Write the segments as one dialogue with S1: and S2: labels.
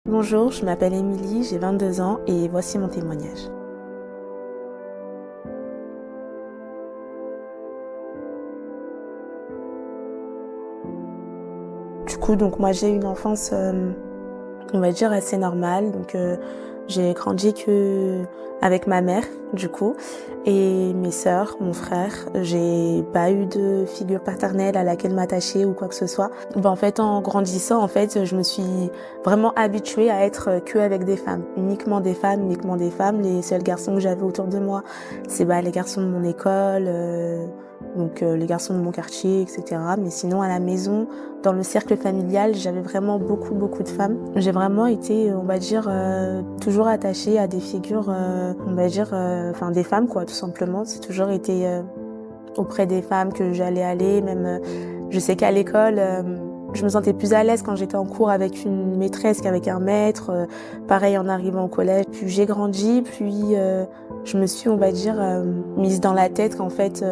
S1: Bonjour, je m'appelle Émilie, j'ai 22 ans et voici mon témoignage. Donc moi j'ai eu une enfance, on va dire assez normale. J'ai grandi que avec ma mère, du coup, et mes sœurs, mon frère. J'ai pas eu de figure paternelle à laquelle m'attacher ou quoi que ce soit. En fait, en grandissant, en fait, je me suis vraiment habituée à être que avec des femmes, uniquement des femmes, uniquement des femmes. Les seuls garçons que j'avais autour de moi, c'est les garçons de mon école, les garçons de mon quartier, etc. Mais sinon, à la maison, dans le cercle familial, j'avais vraiment beaucoup de femmes. J'ai vraiment été, on va dire, toujours attachée à des figures, des femmes, quoi, tout simplement. C'est toujours été auprès des femmes que j'allais aller. Je sais qu'à l'école, je me sentais plus à l'aise quand j'étais en cours avec une maîtresse qu'avec un maître. Pareil en arrivant au collège. Puis j'ai grandi, je me suis, on va dire, mise dans la tête qu'en fait,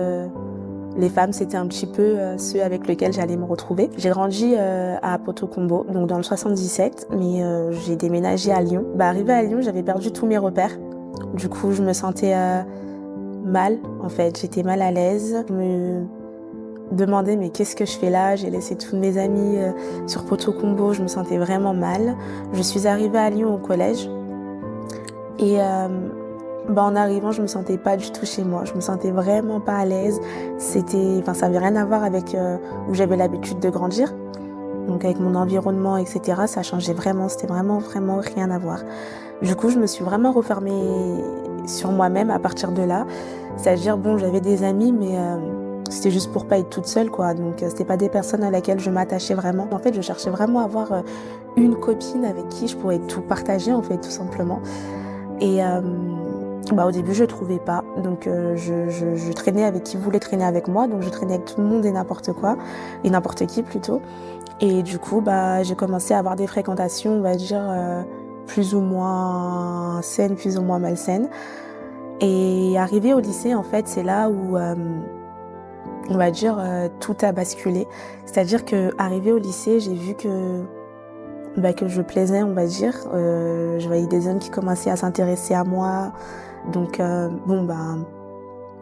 S1: les femmes, c'était un petit peu ceux avec lesquels j'allais me retrouver. J'ai grandi à Poto-Combo, donc dans le 77, mais j'ai déménagé à Lyon. Arrivée à Lyon, j'avais perdu tous mes repères. Du coup, je me sentais mal, en fait. J'étais mal à l'aise. Je me demandais, mais qu'est-ce que je fais là? J'ai laissé tous mes amis sur Poto-Combo. Je me sentais vraiment mal. Je suis arrivée à Lyon au collège. Et en arrivant, je me sentais pas du tout chez moi. Je me sentais vraiment pas à l'aise. Ça avait rien à voir avec où j'avais l'habitude de grandir. Donc avec mon environnement, etc., ça changeait vraiment. C'était vraiment rien à voir. Du coup, je me suis vraiment refermée sur moi-même à partir de là. C'est-à-dire, j'avais des amis, mais c'était juste pour pas être toute seule, quoi. Donc c'était pas des personnes à laquelle je m'attachais vraiment. En fait, je cherchais vraiment à avoir une copine avec qui je pourrais tout partager, en fait, tout simplement. Et au début, je trouvais pas. Donc, je traînais avec qui voulait traîner avec moi. Donc, je traînais avec tout le monde et n'importe quoi. Et n'importe qui, plutôt. Et du coup, j'ai commencé à avoir des fréquentations, on va dire, plus ou moins saines, plus ou moins malsaines. Et arrivé au lycée, en fait, c'est là où, on va dire, tout a basculé. C'est-à-dire que arrivé au lycée, j'ai vu que je plaisais, on va dire. Je voyais des hommes qui commençaient à s'intéresser à moi. Donc,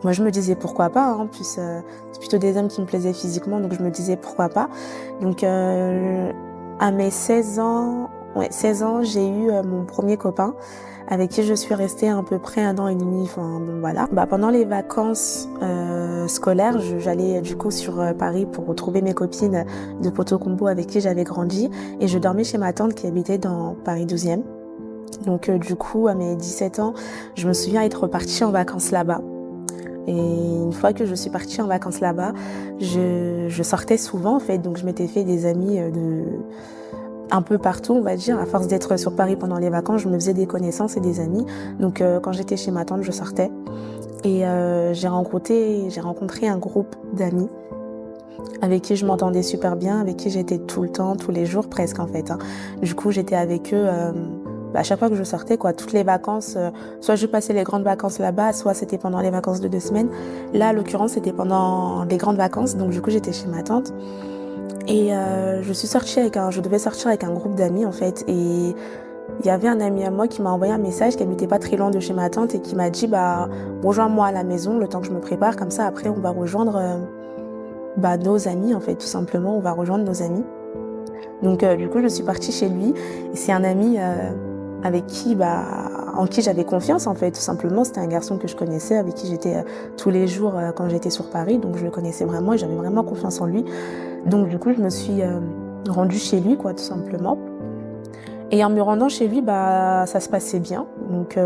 S1: moi, je me disais pourquoi pas. En plus, c'est plutôt des hommes qui me plaisaient physiquement, donc je me disais pourquoi pas. Donc, à mes 16 ans, j'ai eu mon premier copain avec qui je suis restée à peu près 1 an et demi. Voilà. Pendant les vacances scolaires, j'allais du coup sur Paris pour retrouver mes copines de Poto-Combo avec qui j'avais grandi, et je dormais chez ma tante qui habitait dans Paris 12e. Donc du coup, à mes 17 ans, je me souviens être repartie en vacances là-bas. Et une fois que je suis partie en vacances là-bas, je sortais souvent, en fait. Donc je m'étais fait des amis un peu partout, on va dire. À force d'être sur Paris pendant les vacances, je me faisais des connaissances et des amis. Donc quand j'étais chez ma tante, je sortais. Et j'ai rencontré un groupe d'amis avec qui je m'entendais super bien, avec qui j'étais tout le temps, tous les jours presque, en fait. Du coup, j'étais avec eux à chaque fois que je sortais, quoi, toutes les vacances. Soit je passais les grandes vacances là-bas, soit c'était pendant les vacances de 2 semaines. Là, à l'occurrence, c'était pendant les grandes vacances. Donc du coup, j'étais chez ma tante. Et je devais sortir avec un groupe d'amis, en fait. Et il y avait un ami à moi qui m'a envoyé un message, qui habitait pas très loin de chez ma tante, et qui m'a dit, rejoins-moi à la maison le temps que je me prépare. Comme ça, après, on va rejoindre nos amis, en fait, tout simplement. On va rejoindre nos amis. Donc du coup, je suis partie chez lui. Et c'est un ami avec qui, en qui j'avais confiance, en fait, tout simplement. C'était un garçon que je connaissais, avec qui j'étais tous les jours quand j'étais sur Paris. Donc je le connaissais vraiment et j'avais vraiment confiance en lui. Donc du coup, je me suis rendue chez lui, quoi, tout simplement. Et en me rendant chez lui, ça se passait bien. Donc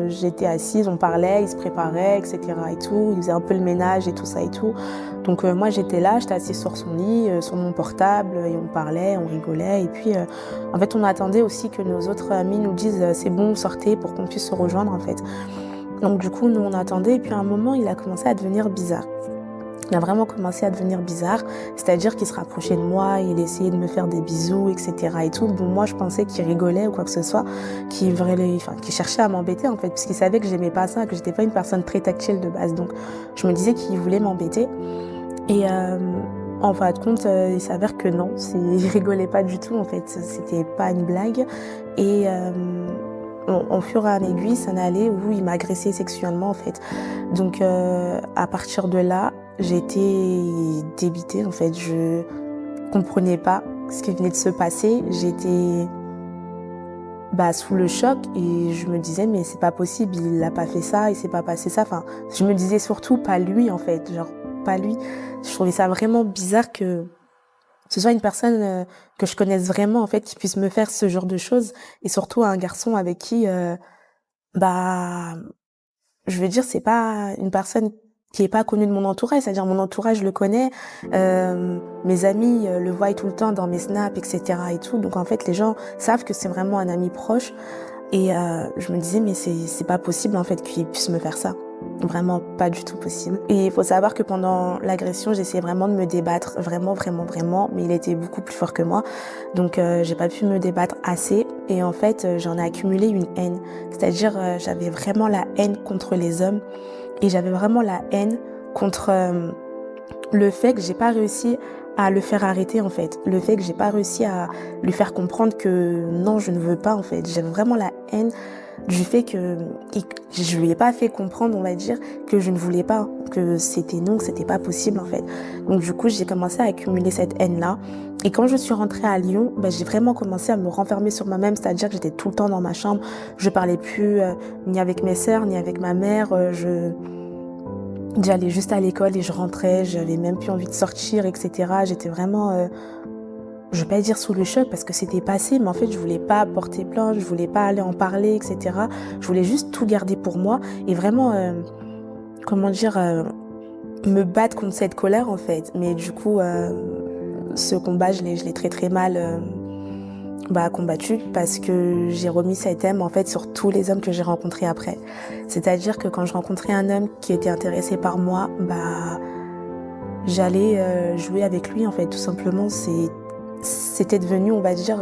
S1: j'étais assise, on parlait, il se préparait, etc. et tout. Il faisait un peu le ménage et tout ça et tout. Donc moi j'étais là, j'étais assise sur son lit, sur mon portable, et on parlait, on rigolait. Et puis en fait on attendait aussi que nos autres amis nous disent c'est bon, sortez pour qu'on puisse se rejoindre, en fait. Donc du coup nous on attendait, et puis à un moment il a commencé à devenir bizarre. Il a vraiment commencé à devenir bizarre, c'est-à-dire qu'il se rapprochait de moi, il essayait de me faire des bisous, etc. et tout. Moi, je pensais qu'il rigolait ou quoi que ce soit, qu'il cherchait à m'embêter, en fait, parce qu'il savait que j'aimais pas ça, que j'étais pas une personne très tactile de base. Donc, je me disais qu'il voulait m'embêter. Et En fin de compte, il s'avère que non, il rigolait pas du tout en fait, c'était pas une blague et au fur et à aiguille, ça n'allait où il m'a agressée sexuellement en fait. Donc à partir de là, j'étais débitée en fait, je comprenais pas ce qui venait de se passer. J'étais, sous le choc et je me disais: «Mais c'est pas possible, il a pas fait ça, il s'est pas passé ça». Enfin, je me disais surtout pas lui en fait, genre pas lui. Je trouvais ça vraiment bizarre que ce soit une personne, que je connaisse vraiment en fait, qui puisse me faire ce genre de choses et surtout un garçon avec qui, bah, je veux dire, c'est pas une personne qui est pas connue de mon entourage. C'est-à-dire mon entourage le connaît, mes amis, le voient tout le temps dans mes snaps et cetera et tout. Donc en fait, les gens savent que c'est vraiment un ami proche et je me disais: «Mais c'est pas possible en fait qu'il puisse me faire ça». Vraiment pas du tout possible et il faut savoir que pendant l'agression, j'essayais vraiment de me débattre, vraiment, vraiment, vraiment, mais il était beaucoup plus fort que moi. Donc j'ai pas pu me débattre assez et en fait, j'en ai accumulé une haine. C'est-à-dire, j'avais vraiment la haine contre les hommes et j'avais vraiment la haine contre, le fait que j'ai pas réussi à le faire arrêter, en fait. Le fait que j'ai pas réussi à lui faire comprendre que non, je ne veux pas, en fait. J'avais vraiment la haine du fait que je lui ai pas fait comprendre, on va dire, que je ne voulais pas, que c'était non, que c'était pas possible, en fait. Donc du coup, j'ai commencé à accumuler cette haine-là. Et quand je suis rentrée à Lyon, j'ai vraiment commencé à me renfermer sur moi-même, c'est-à-dire que j'étais tout le temps dans ma chambre. Je parlais plus ni avec mes sœurs, ni avec ma mère. J'allais juste à l'école et je rentrais, j'avais même plus envie de sortir, et cetera. J'étais vraiment, je vais pas dire sous le choc parce que c'était passé, mais en fait, je voulais pas porter plainte, je voulais pas aller en parler, et cetera. Je voulais juste tout garder pour moi et vraiment, comment dire, me battre contre cette colère, en fait. Mais du coup, ce combat, je l'ai très, très mal, combattu parce que j'ai remis cet aime en fait sur tous les hommes que j'ai rencontrés après. C'est-à-dire que quand je rencontrais un homme qui était intéressé par moi, j'allais jouer avec lui en fait, tout simplement. C'était devenu, on va dire,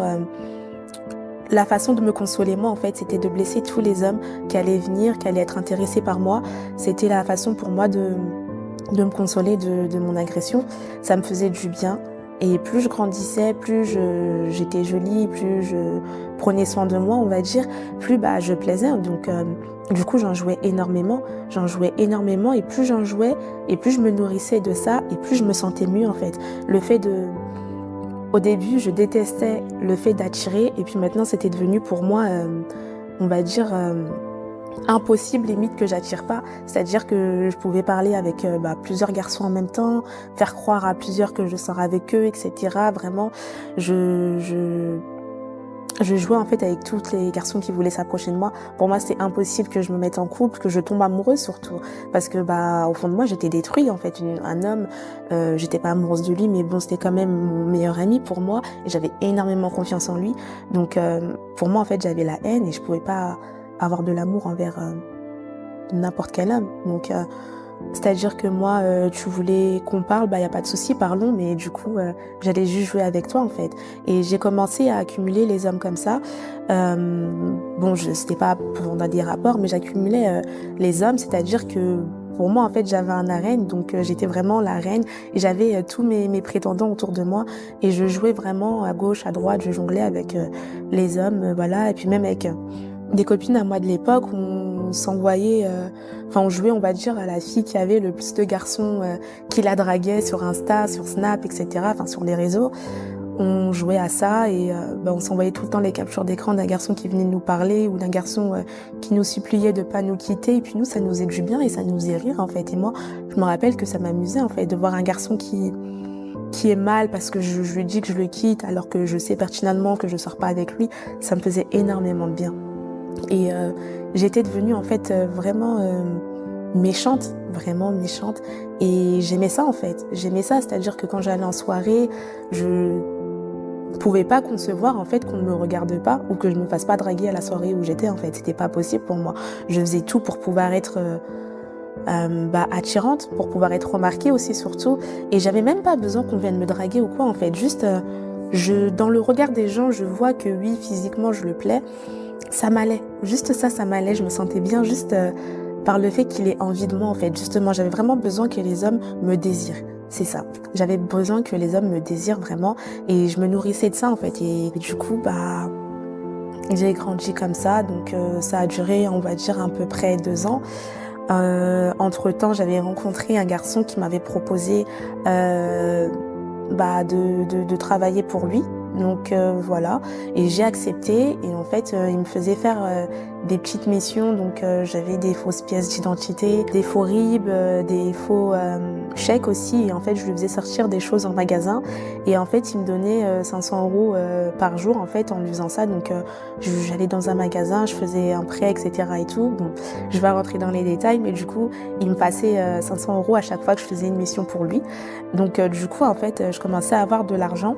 S1: la façon de me consoler moi en fait, c'était de blesser tous les hommes qui allaient venir, qui allaient être intéressés par moi. C'était la façon pour moi de me consoler de mon agression. Ça me faisait du bien. Et plus je grandissais, plus j'étais jolie, plus je prenais soin de moi, on va dire, plus je plaisais. Donc du coup, j'en jouais énormément et plus j'en jouais et plus je me nourrissais de ça et plus je me sentais mieux en fait. Au début, je détestais le fait d'attirer et puis maintenant, c'était devenu pour moi, on va dire, impossible limite que j'attire pas, c'est-à-dire que je pouvais parler avec plusieurs garçons en même temps, faire croire à plusieurs que je sors avec eux, etc. Vraiment, je jouais en fait avec tous les garçons qui voulaient s'approcher de moi. Pour moi, c'était impossible que je me mette en couple, que je tombe amoureuse surtout, parce que au fond de moi, j'étais détruite en fait. Un homme, j'étais pas amoureuse de lui, mais bon, c'était quand même mon meilleur ami pour moi et j'avais énormément confiance en lui. Donc pour moi, en fait, j'avais la haine et je pouvais pas avoir de l'amour envers n'importe quel homme. Donc c'est-à-dire que moi, tu voulais qu'on parle, y a pas de souci, parlons, mais du coup, j'allais juste jouer avec toi, en fait. Et j'ai commencé à accumuler les hommes comme ça. C'était pas pour dans des rapports, mais j'accumulais les hommes, c'est-à-dire que pour moi, en fait, j'avais un harem, donc j'étais vraiment la reine et j'avais tous mes prétendants autour de moi et je jouais vraiment à gauche, à droite, je jonglais avec les hommes, voilà, et puis même avec des copines à moi de l'époque, on s'envoyait, on jouait, on va dire, à la fille qui avait le plus de garçons qui la draguaient sur Insta, sur Snap, etc., sur les réseaux. On jouait à ça et on s'envoyait tout le temps les captures d'écran d'un garçon qui venait nous parler ou d'un garçon qui nous suppliait de pas nous quitter. Et puis nous, ça nous faisait du bien et ça nous faisait rire, en fait. Et moi, je me rappelle que ça m'amusait, en fait, de voir un garçon qui est mal parce que je lui dis que je le quitte alors que je sais pertinemment que je sors pas avec lui. Ça me faisait énormément de bien. Et j'étais devenue en fait vraiment méchante, vraiment méchante. Et j'aimais ça en fait. J'aimais ça, c'est-à-dire que quand j'allais en soirée, je pouvais pas concevoir en fait qu'on ne me regarde pas ou que je me fasse pas draguer à la soirée où j'étais en fait. C'était pas possible pour moi. Je faisais tout pour pouvoir être attirante, pour pouvoir être remarquée aussi surtout. Et j'avais même pas besoin qu'on vienne me draguer ou quoi en fait. Juste, dans le regard des gens, je vois que oui, physiquement, je le plais. Ça m'allait. Juste ça m'allait. Je me sentais bien juste par le fait qu'il ait envie de moi, en fait. Justement, j'avais vraiment besoin que les hommes me désirent. c'est ça. J'avais besoin que les hommes me désirent vraiment et je me nourrissais de ça en fait. Et du coup, j'ai grandi comme ça. Donc ça a duré, on va dire, à peu près 2 ans. Entre-temps, j'avais rencontré un garçon qui m'avait proposé de travailler pour lui. Donc voilà, et j'ai accepté et en fait il me faisait faire des petites missions. Donc j'avais des fausses pièces d'identité, des faux RIB, des faux chèques aussi, et en fait je lui faisais sortir des choses en magasin et en fait il me donnait 500 € par jour en fait en lui faisant ça. Donc j'allais dans un magasin, je faisais un prêt, etc. et tout. Bon, je vais rentrer dans les détails, mais du coup il me passait 500 € à chaque fois que je faisais une mission pour lui. Donc du coup en fait je commençais à avoir de l'argent.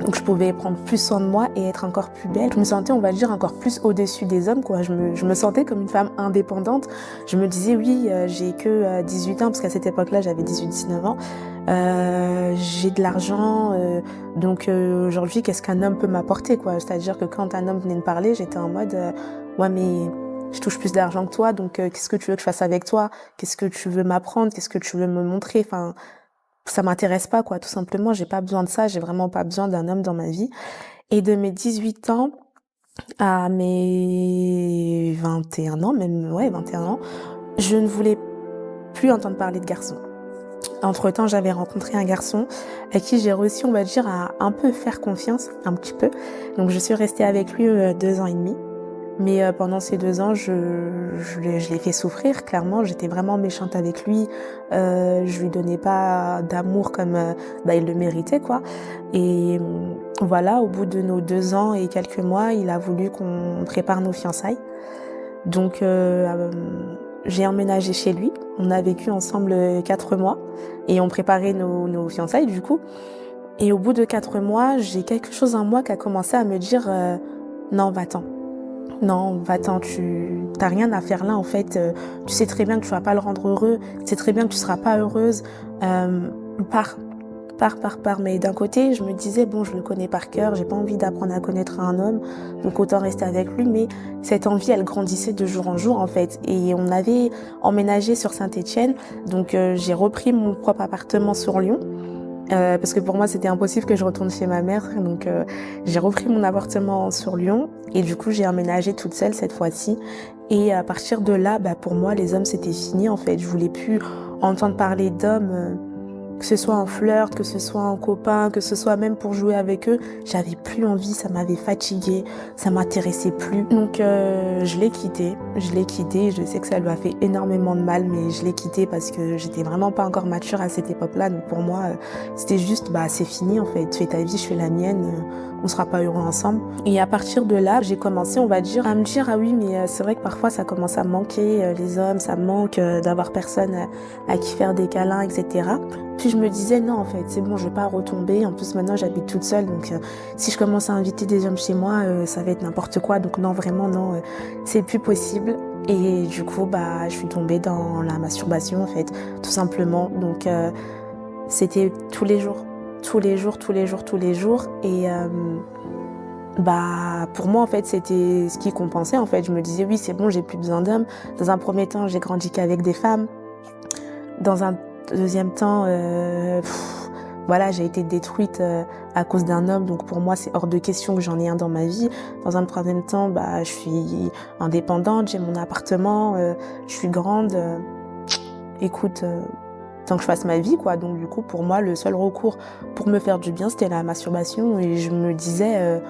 S1: Donc je pouvais prendre plus soin de moi et être encore plus belle. Je me sentais, on va dire, encore plus au-dessus des hommes, quoi. Je me sentais comme une femme indépendante. Je me disais, oui, j'ai que 18 ans, parce qu'à cette époque-là, j'avais 18-19 ans. J'ai de l'argent, donc aujourd'hui, qu'est-ce qu'un homme peut m'apporter, quoi. C'est-à-dire que quand un homme venait me parler, j'étais en mode, ouais, mais je touche plus d'argent que toi, donc qu'est-ce que tu veux que je fasse avec toi? Qu'est-ce que tu veux m'apprendre? Qu'est-ce que tu veux me montrer? Enfin, ça m'intéresse pas, quoi, tout simplement. J'ai pas besoin de ça, j'ai vraiment pas besoin d'un homme dans ma vie. Et de mes 18 ans à mes 21 ans, même, ouais, 21 ans, je ne voulais plus entendre parler de garçons. Entre-temps, j'avais rencontré un garçon à qui j'ai réussi, on va dire, à un peu faire confiance, un petit peu. Donc je suis restée avec lui 2 ans et demi. Mais pendant ces 2 ans, je l'ai fait souffrir, clairement. J'étais vraiment méchante avec lui. Je lui donnais pas d'amour comme il le méritait, quoi. Et voilà, au bout de nos 2 ans et quelques mois, il a voulu qu'on prépare nos fiançailles. Donc j'ai emménagé chez lui. On a vécu ensemble 4 mois et on préparait nos fiançailles, du coup. Et au bout de 4 mois, j'ai quelque chose en moi qui a commencé à me dire non, va-t'en. Non, va-t'en, tu t'as rien à faire là en fait. Tu sais très bien que tu vas pas le rendre heureux. Tu sais très bien que tu seras pas heureuse. Pars, pars. Mais d'un côté, je me disais bon, je le connais par cœur. J'ai pas envie d'apprendre à connaître un homme, donc autant rester avec lui. Mais cette envie, elle grandissait de jour en jour en fait. Et on avait emménagé sur Saint-Étienne, donc j'ai repris mon propre appartement sur Lyon. Parce que pour moi c'était impossible que je retourne chez ma mère, donc j'ai repris mon appartement sur Lyon et du coup j'ai emménagé toute seule cette fois-ci. Et à partir de là, pour moi les hommes c'était fini en fait. Je voulais plus entendre parler d'hommes, que ce soit en flirt, que ce soit en copain, que ce soit même pour jouer avec eux. J'avais plus envie, ça m'avait fatiguée, ça m'intéressait plus. Donc je l'ai quitté. Je sais que ça lui a fait énormément de mal, mais je l'ai quitté parce que j'étais vraiment pas encore mature à cette époque-là. Donc pour moi, c'était juste, c'est fini en fait. Tu fais ta vie, je fais la mienne. On sera pas heureux ensemble. Et à partir de là, j'ai commencé, on va dire, à me dire ah oui, mais c'est vrai que parfois ça commence à manquer les hommes, ça manque d'avoir personne à qui faire des câlins, etc. Puis je me disais non en fait, c'est bon, je vais pas retomber. En plus maintenant j'habite toute seule, donc si je commence à inviter des hommes chez moi, ça va être n'importe quoi. Donc non, vraiment non, c'est plus possible. Et du coup je suis tombée dans la masturbation en fait, tout simplement. Donc c'était tous les jours. Et pour moi en fait c'était ce qui compensait en fait. Je me disais oui c'est bon, j'ai plus besoin d'hommes. Dans un premier temps j'ai grandi qu'avec des femmes. Dans un deuxième temps j'ai été détruite à cause d'un homme, donc pour moi c'est hors de question que j'en ai un dans ma vie. Dans un troisième temps je suis indépendante, j'ai mon appartement, je suis grande, écoute, tant que je fasse ma vie quoi. Donc du coup pour moi le seul recours pour me faire du bien c'était la masturbation. Et je me disais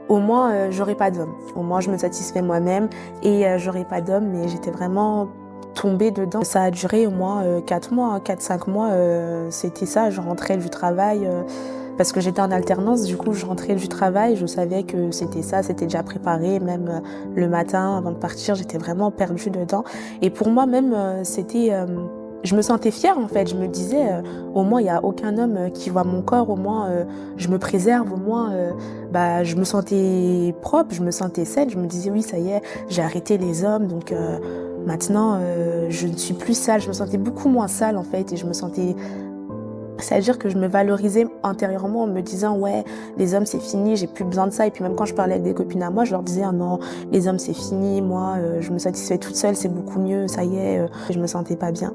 S1: au moins j'aurai pas d'homme, au moins je me satisfais moi-même et j'aurai pas d'homme. Mais j'étais vraiment tombée dedans. Ça a duré au moins 4-5 mois, c'était ça. Je rentrais du travail parce que j'étais en alternance, du coup je rentrais du travail, je savais que c'était ça, c'était déjà préparé. Même le matin avant de partir, j'étais vraiment perdue dedans. Et pour moi même c'était je me sentais fière en fait. Je me disais au moins il y a aucun homme qui voit mon corps, au moins je me préserve, au moins je me sentais propre, je me sentais saine. Je me disais oui ça y est, j'ai arrêté les hommes, donc maintenant je ne suis plus sale. Je me sentais beaucoup moins sale en fait, et je me sentais C'est-à-dire que je me valorisais intérieurement en me disant: «Ouais, les hommes, c'est fini, j'ai plus besoin de ça» et puis même quand je parlais avec des copines à moi, je leur disais: «Ah non, les hommes, c'est fini, moi, je me satisfais toute seule, c'est beaucoup mieux, ça y est», je me sentais pas bien.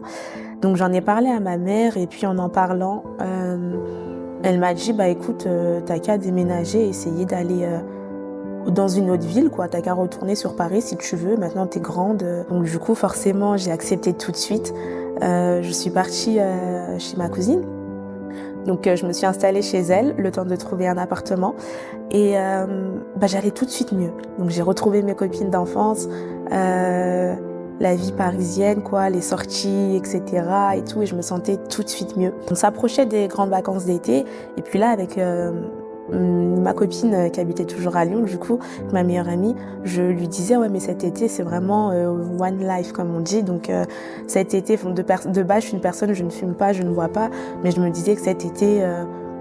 S1: Donc j'en ai parlé à ma mère et puis en parlant, elle m'a dit: «Bah écoute, tu qu'à déménager, essayer d'aller, dans une autre ville quoi, tu qu'à retourner sur Paris si tu veux, maintenant tu es grande». Donc du coup forcément j'ai accepté tout de suite. Je suis partie, chez ma cousine. Donc je me suis installée chez elle, le temps de trouver un appartement et bah, j'allais tout de suite mieux. Donc j'ai retrouvé mes copines d'enfance, la vie parisienne quoi, les sorties et cetera et tout et je me sentais tout de suite mieux. On s'approchait des grandes vacances d'été et puis là avec, ma copine, qui habitait toujours à Lyon du coup, ma meilleure amie, je lui disais: «Ouais mais cet été c'est vraiment, one life» comme on dit donc cet été, enfin de base je suis une personne, je ne fume pas, je ne bois pas, mais je me disais que cet été,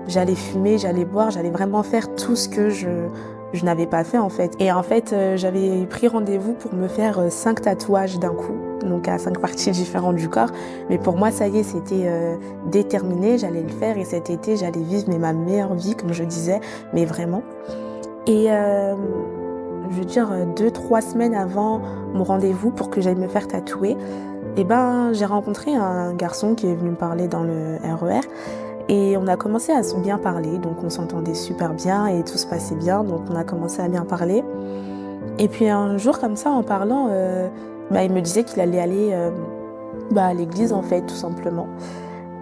S1: j'allais fumer, j'allais boire, j'allais vraiment faire tout ce que je n'avais pas fait en fait et en fait, j'avais pris rendez-vous pour me faire, 5 tatouages d'un coup, donc à 5 parties différentes du corps. Mais pour moi, ça y est, c'était, déterminé, j'allais le faire et cet été, j'allais vivre mais ma meilleure vie comme je disais, mais vraiment et je veux dire, 2-3 semaines avant mon rendez-vous pour que j'aille me faire tatouer et ben, j'ai rencontré un garçon qui est venu me parler dans le RER et on a commencé à se bien parler, donc on s'entendait super bien et tout se passait bien, donc on a commencé à bien parler. Et puis un jour comme ça, en parlant, bah, il me disait qu'il allait aller, bah, à l'église en fait, tout simplement.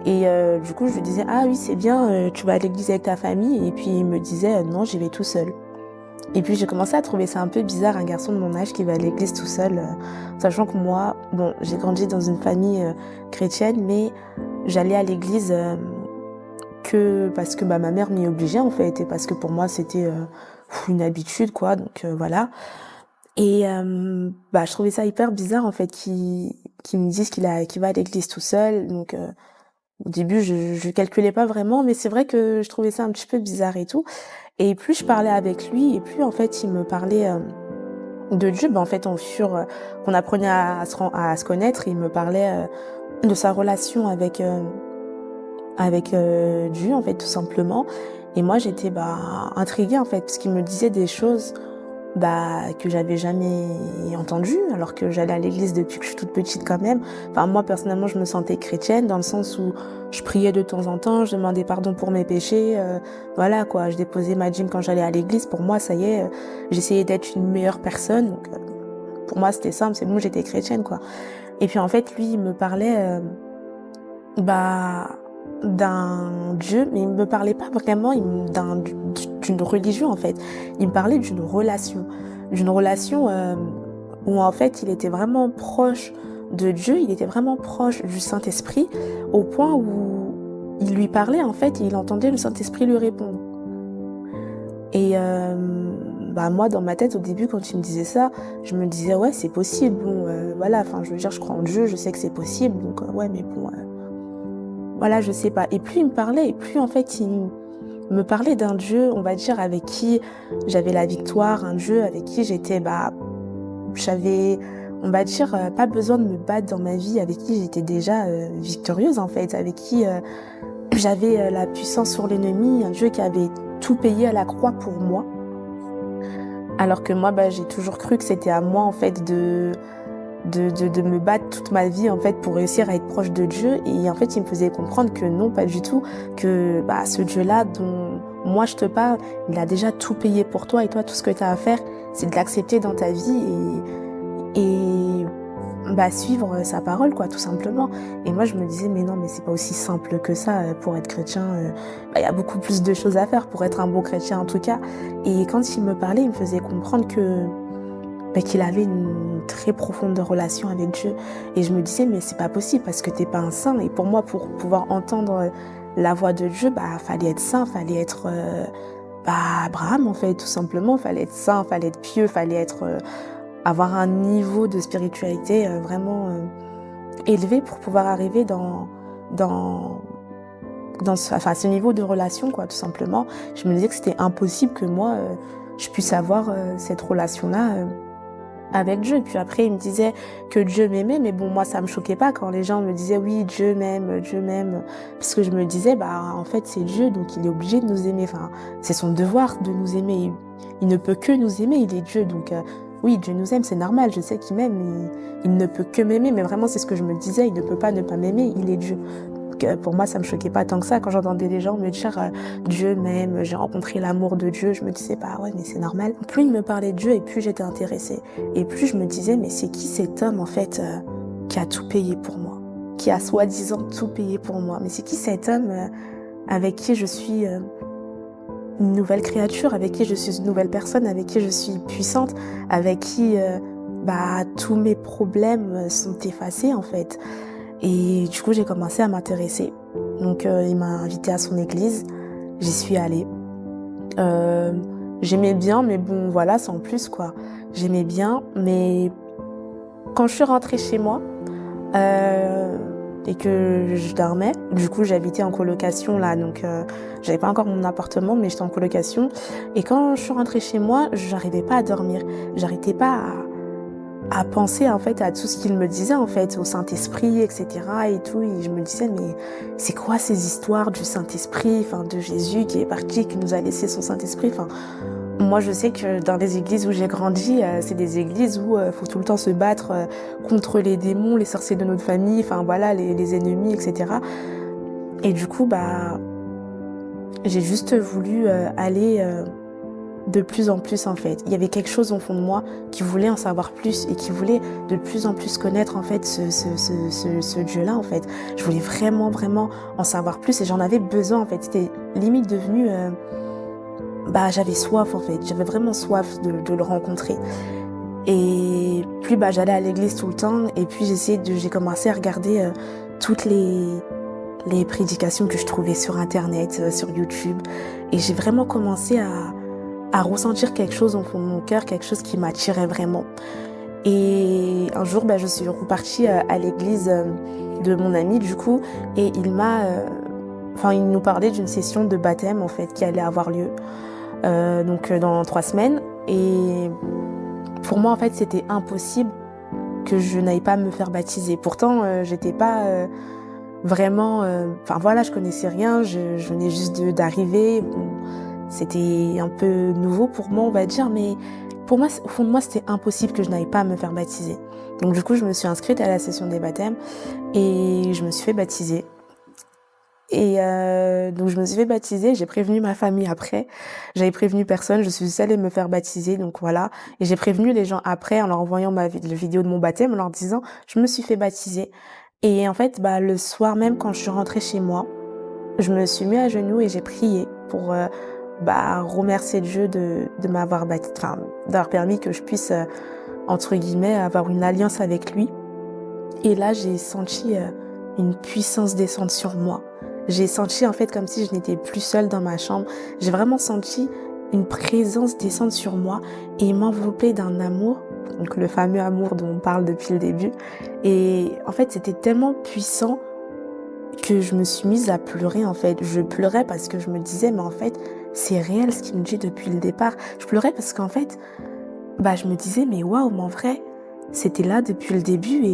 S1: Et du coup, je lui disais: «Ah oui, c'est bien, tu vas à l'église avec ta famille?» et puis il me disait: «Non, j'y vais tout seul». Et puis j'ai commencé à trouver ça un peu bizarre, un garçon de mon âge qui va à l'église tout seul, sachant que moi, bon, j'ai grandi dans une famille, chrétienne, mais j'allais à l'église, que parce que, bah, ma mère m'y obligeait en fait et parce que pour moi c'était, une habitude quoi donc voilà et bah, je trouvais ça hyper bizarre en fait qu'il me dise qu'il va à l'église tout seul donc au début je calculais pas vraiment mais c'est vrai que je trouvais ça un petit peu bizarre et tout et plus je parlais avec lui et plus en fait il me parlait, de Dieu, bah, en fait au fur, qu'on apprenait à se connaître, il me parlait, de sa relation avec, Dieu, en fait, tout simplement et moi, j'étais, bah, intriguée, en fait, parce qu'il me disait des choses, bah, que j'avais jamais entendues, alors que j'allais à l'église depuis que je suis toute petite quand même. Enfin, moi, personnellement, je me sentais chrétienne dans le sens où je priais de temps en temps, je demandais pardon pour mes péchés, voilà, quoi. Je déposais ma dîme quand j'allais à l'église. Pour moi, ça y est, j'essayais d'être une meilleure personne, donc pour moi, c'était simple, c'est bon, j'étais chrétienne, quoi et puis, en fait, lui, il me parlait, bah, d'un Dieu, mais il me parlait pas vraiment d'une religion, en fait. Il me parlait d'une relation, où en fait, il était vraiment proche de Dieu, il était vraiment proche du Saint-Esprit, au point où il lui parlait, en fait, et il entendait le Saint-Esprit lui répondre. Et bah, moi, dans ma tête, au début, quand il me disait ça, je me disais: «Ouais, c'est possible, bon, voilà, enfin, je veux dire, je crois en Dieu, je sais que c'est possible, donc ouais, mais bon, voilà, je sais pas» et plus il me parlait et plus en fait il me parlait d'un Dieu, on va dire, avec qui j'avais la victoire, un Dieu avec qui j'étais, bah, j'avais, on va dire, pas besoin de me battre dans ma vie, avec qui j'étais déjà, victorieuse en fait, avec qui, j'avais, la puissance sur l'ennemi, un Dieu qui avait tout payé à la croix pour moi. Alors que moi, bah, j'ai toujours cru que c'était à moi en fait de me battre toute ma vie en fait pour réussir à être proche de Dieu et en fait il me faisait comprendre que non pas du tout, que bah ce Dieu-là dont moi je te parle, il a déjà tout payé pour toi et toi tout ce que tu as à faire c'est de l'accepter dans ta vie et bah suivre sa parole quoi tout simplement. Et moi je me disais mais non mais c'est pas aussi simple que ça pour être chrétien, bah, il y a beaucoup plus de choses à faire pour être un bon chrétien en tout cas. Et quand il me parlait, il me faisait comprendre que bah, qu'il avait une très profonde relation avec Dieu et je me disais: «Mais c'est pas possible parce que tu es pas un saint» et pour moi, pour pouvoir entendre, la voix de Dieu, bah, fallait être saint, fallait être, bah, Abraham, en fait, tout simplement. Fallait être saint, fallait être pieux, fallait être, avoir un niveau de spiritualité, vraiment, élevé pour pouvoir arriver dans ce niveau de relation, quoi, tout simplement. Je me disais que c'était impossible que moi, je puisse avoir, cette relation-là, avec Dieu. Puis après, il me disait que Dieu m'aimait, mais bon, moi, ça me choquait pas quand les gens me disaient oui, Dieu m'aime, Dieu m'aime. Parce que je me disais, bah, en fait, c'est Dieu, donc il est obligé de nous aimer. Enfin, c'est son devoir de nous aimer. Il ne peut que nous aimer, il est Dieu. Donc, oui, Dieu nous aime, c'est normal, je sais qu'il m'aime. Il ne peut que m'aimer, mais vraiment, c'est ce que je me disais, il ne peut pas ne pas m'aimer, il est Dieu. Donc, pour moi, ça me choquait pas tant que ça. Quand j'entendais les gens me dire Dieu m'aime, j'ai rencontré l'amour de Dieu, je me disais, bah ouais, mais c'est normal. Plus il me parlait de Dieu et plus j'étais intéressée. Et plus je me disais, mais c'est qui cet homme, en fait, qui a tout payé pour moi? Qui a soi-disant tout payé pour moi? Mais c'est qui cet homme avec qui je suis une nouvelle créature, avec qui je suis une nouvelle personne, avec qui je suis puissante, avec qui bah, tous mes problèmes sont effacés, en fait. Et du coup, j'ai commencé à m'intéresser. Donc, il m'a invitée à son église. J'y suis allée. J'aimais bien, mais bon, voilà, sans plus, quoi. J'aimais bien, mais quand je suis rentrée chez moi et que je dormais, du coup, j'habitais en colocation, là, donc j'avais pas encore mon appartement, mais j'étais en colocation. Et quand je suis rentrée chez moi, j'arrivais pas à dormir. J'arrêtais pas à penser en fait à tout ce qu'il me disait en fait au Saint-Esprit, etc. et tout. Et je me disais, mais c'est quoi ces histoires du Saint-Esprit, enfin de Jésus qui est parti, qui nous a laissé son Saint-Esprit. Enfin, moi je sais que dans les églises où j'ai grandi, c'est des églises où faut tout le temps se battre contre les démons, les sorciers de notre famille, enfin voilà, les ennemis, etc. Et du coup, bah j'ai juste voulu aller de plus en plus en fait. Il y avait quelque chose au fond de moi qui voulait en savoir plus et qui voulait de plus en plus connaître en fait ce Dieu-là en fait. Je voulais vraiment en savoir plus et j'en avais besoin en fait. C'était limite devenu... bah j'avais soif en fait. J'avais vraiment soif de le rencontrer. Et puis bah j'allais à l'église tout le temps et puis j'ai commencé à regarder toutes les prédications que je trouvais sur internet, sur YouTube. Et j'ai vraiment commencé à ressentir quelque chose au fond de mon cœur, quelque chose qui m'attirait vraiment. Et un jour, je suis repartie à l'église de mon ami, du coup, et il nous parlait d'une session de baptême, en fait, qui allait avoir lieu, dans 3 semaines. Et pour moi, en fait, c'était impossible que je n'aille pas me faire baptiser. Pourtant, j'étais pas vraiment... je connaissais rien, je venais juste d'arriver. Bon, c'était un peu nouveau pour moi, on va dire, mais pour moi, au fond de moi, c'était impossible que je n'aille pas me faire baptiser. Donc du coup, je me suis inscrite à la session des baptêmes et je me suis fait baptiser. Et donc je me suis fait baptiser, j'ai prévenu ma famille après. J'avais prévenu personne, je suis allée me faire baptiser, donc voilà. Et j'ai prévenu les gens après en leur envoyant la vidéo de mon baptême, en leur disant je me suis fait baptiser. Et en fait, le soir même, quand je suis rentrée chez moi, je me suis mis à genoux et j'ai prié pour remercier Dieu de m'avoir d'avoir permis que je puisse entre guillemets avoir une alliance avec lui. Et là, j'ai senti une puissance descendre sur moi. J'ai senti en fait comme si je n'étais plus seule dans ma chambre. J'ai vraiment senti une présence descendre sur moi et m'envelopper d'un amour, donc le fameux amour dont on parle depuis le début. Et en fait, c'était tellement puissant que je me suis mise à pleurer en fait. Je pleurais parce que je me disais, mais en fait, c'est réel ce qu'il me dit depuis le départ. Je pleurais parce qu'en fait, je me disais, mais waouh, mais en vrai, c'était là depuis le début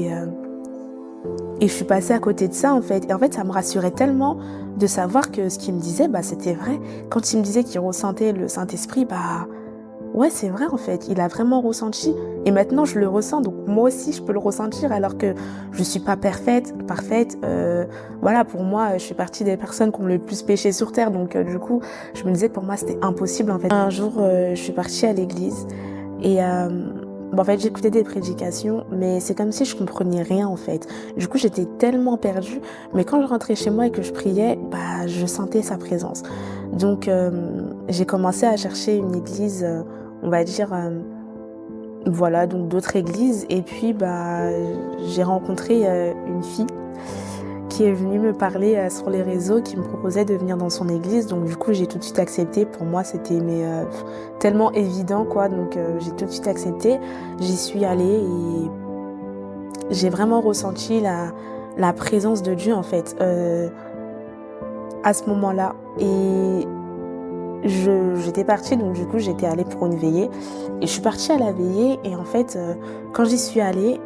S1: et je suis passée à côté de ça en fait. Et en fait, ça me rassurait tellement de savoir que ce qu'il me disait, c'était vrai. Quand il me disait qu'il ressentait le Saint-Esprit, ouais, c'est vrai en fait. Il a vraiment ressenti. Et maintenant, je le ressens. Donc moi aussi, je peux le ressentir alors que je suis pas parfaite. Voilà, pour moi, je fais partie des personnes qui ont le plus péché sur terre. Donc du coup, je me disais que pour moi, c'était impossible en fait. Un jour, je suis partie à l'église et en fait, j'écoutais des prédications, mais c'est comme si je comprenais rien en fait. Du coup, j'étais tellement perdue. Mais quand je rentrais chez moi et que je priais, je sentais sa présence. Donc, j'ai commencé à chercher une église, on va dire, donc d'autres églises. Et puis, j'ai rencontré une fille qui est venue me parler sur les réseaux, qui me proposait de venir dans son église. Donc du coup, j'ai tout de suite accepté. Pour moi, c'était tellement évident, quoi. Donc j'ai tout de suite accepté. J'y suis allée et j'ai vraiment ressenti la présence de Dieu, en fait, à ce moment-là. Et j'étais partie, donc du coup, j'étais allée pour une veillée et je suis partie à la veillée et en fait, quand j'y suis allée,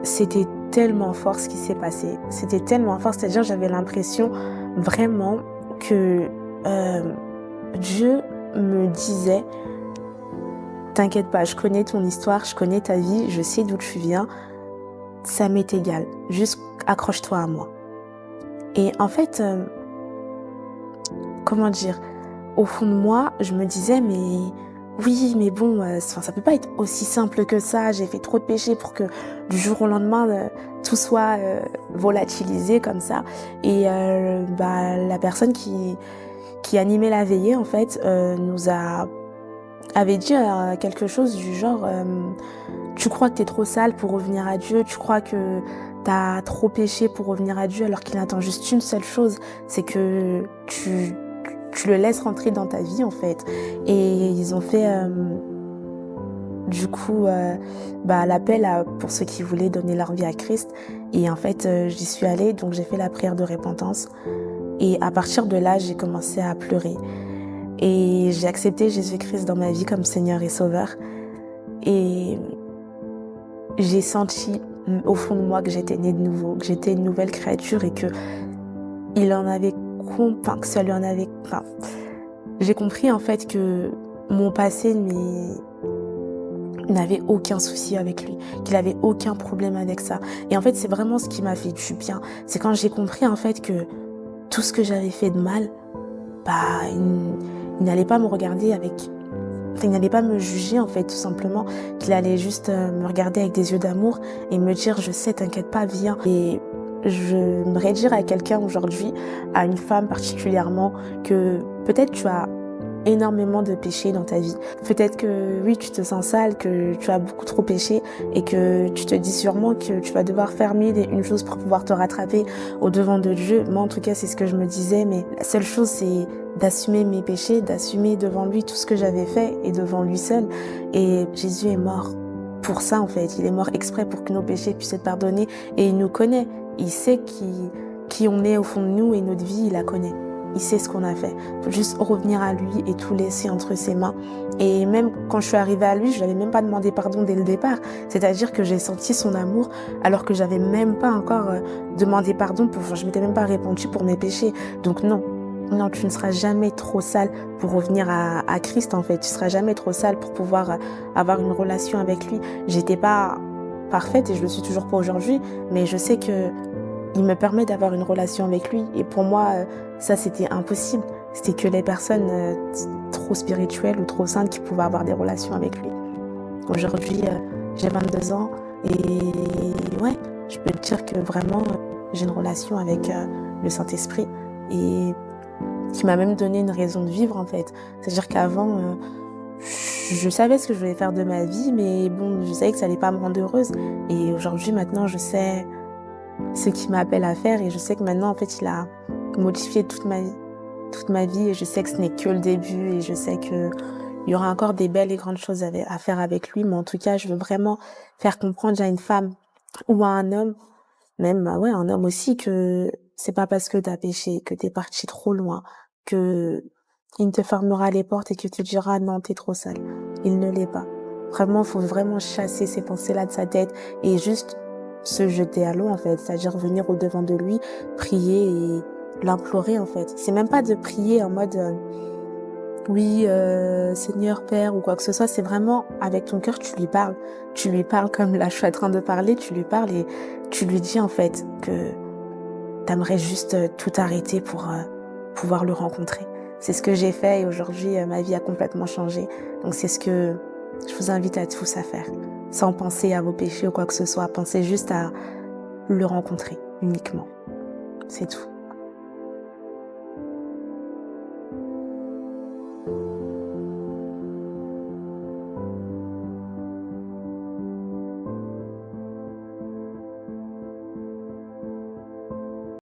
S1: c'était tellement fort ce qui s'est passé. C'était tellement fort, c'est-à-dire j'avais l'impression vraiment que, Dieu me disait: «T'inquiète pas, je connais ton histoire, je connais ta vie, je sais d'où tu viens, ça m'est égal, juste accroche-toi à moi». Et en fait, comment dire? Au fond de moi, je me disais: «Mais oui, mais bon, enfin, ça peut pas être aussi simple que ça. J'ai fait trop de péchés pour que du jour au lendemain, tout soit, volatilisé comme ça». Et la personne qui animait la veillée, en fait, avait dit, quelque chose du genre, «Tu crois que tu es trop sale pour revenir à Dieu, tu crois que tu as trop péché pour revenir à Dieu alors qu'il attend juste une seule chose, c'est que tu le laisses rentrer dans ta vie, en fait». Et ils ont fait, du coup, l'appel pour ceux qui voulaient donner leur vie à Christ. Et en fait, j'y suis allée, donc j'ai fait la prière de repentance et à partir de là, j'ai commencé à pleurer et j'ai accepté Jésus-Christ dans ma vie comme Seigneur et Sauveur. Et j'ai senti, au fond de moi, que j'étais née de nouveau, que j'étais une nouvelle créature et que il en avait enfin, que ça lui en avait enfin, j'ai compris, en fait, que mon passé n'avait aucun souci avec lui, qu'il avait aucun problème avec ça. Et en fait, c'est vraiment ce qui m'a fait du bien. C'est quand j'ai compris, en fait, que tout ce que j'avais fait de mal, il n'allait pas me regarder il n'allait pas me juger, en fait, tout simplement, qu'il allait juste me regarder avec des yeux d'amour et me dire: «Je sais, t'inquiète pas, viens». Et je voudrais dire à quelqu'un aujourd'hui, à une femme particulièrement, que peut-être tu as énormément de péchés dans ta vie. Peut-être que oui, tu te sens sale, que tu as beaucoup trop péché et que tu te dis sûrement que tu vas devoir faire mille et une choses pour pouvoir te rattraper au devant de Dieu. Moi, en tout cas, c'est ce que je me disais, mais la seule chose, c'est d'assumer mes péchés, d'assumer devant lui tout ce que j'avais fait et devant lui seul. Et Jésus est mort pour ça, en fait. Il est mort exprès pour que nos péchés puissent être pardonnés et il nous connaît. Il sait qui on est au fond de nous et notre vie, il la connaît. Il sait ce qu'on a fait. Il faut juste revenir à lui et tout laisser entre ses mains. Et même quand je suis arrivée à lui, je n'avais même pas demandé pardon dès le départ. C'est-à-dire que j'ai senti son amour alors que j'avais même pas encore demandé pardon je m'étais même pas repentie pour mes péchés. Donc non, tu ne seras jamais trop sale pour revenir à Christ, en fait. Tu seras jamais trop sale pour pouvoir avoir une relation avec lui. J'étais pas parfaite et je le suis toujours pas aujourd'hui, mais je sais que il me permet d'avoir une relation avec lui. Et pour moi, ça, c'était impossible. C'était que les personnes trop spirituelles ou trop saintes qui pouvaient avoir des relations avec lui. Aujourd'hui, j'ai 22 ans et ouais, je peux te dire que vraiment, j'ai une relation avec le Saint-Esprit et qui m'a même donné une raison de vivre, en fait. C'est-à-dire qu'avant, je savais ce que je voulais faire de ma vie, mais bon, je savais que ça allait pas me rendre heureuse. Et aujourd'hui, maintenant, je sais ce qu'il m'appelle à faire et je sais que maintenant, en fait, il a modifié toute ma vie et je sais que ce n'est que le début et je sais que il y aura encore des belles et grandes choses à faire avec lui. Mais en tout cas, je veux vraiment faire comprendre à une femme ou à un homme, même, ouais, un homme aussi, que c'est pas parce que t'as péché, que t'es parti trop loin, que il te fermera les portes et que tu diras: «Non, t'es trop sale». Il ne l'est pas. Vraiment, faut vraiment chasser ces pensées-là de sa tête et juste se jeter à l'eau, en fait. C'est-à-dire venir au-devant de lui, prier et l'implorer, en fait. C'est même pas de prier en mode, oui, Seigneur, Père ou quoi que ce soit. C'est vraiment avec ton cœur, tu lui parles. Tu lui parles comme là, je suis en train de parler, tu lui parles et tu lui dis, en fait, que t'aimerais juste tout arrêter pour pouvoir le rencontrer. C'est ce que j'ai fait et aujourd'hui, ma vie a complètement changé. Donc c'est ce que je vous invite à tous à faire. Sans penser à vos péchés ou quoi que ce soit. Pensez juste à le rencontrer uniquement. C'est tout.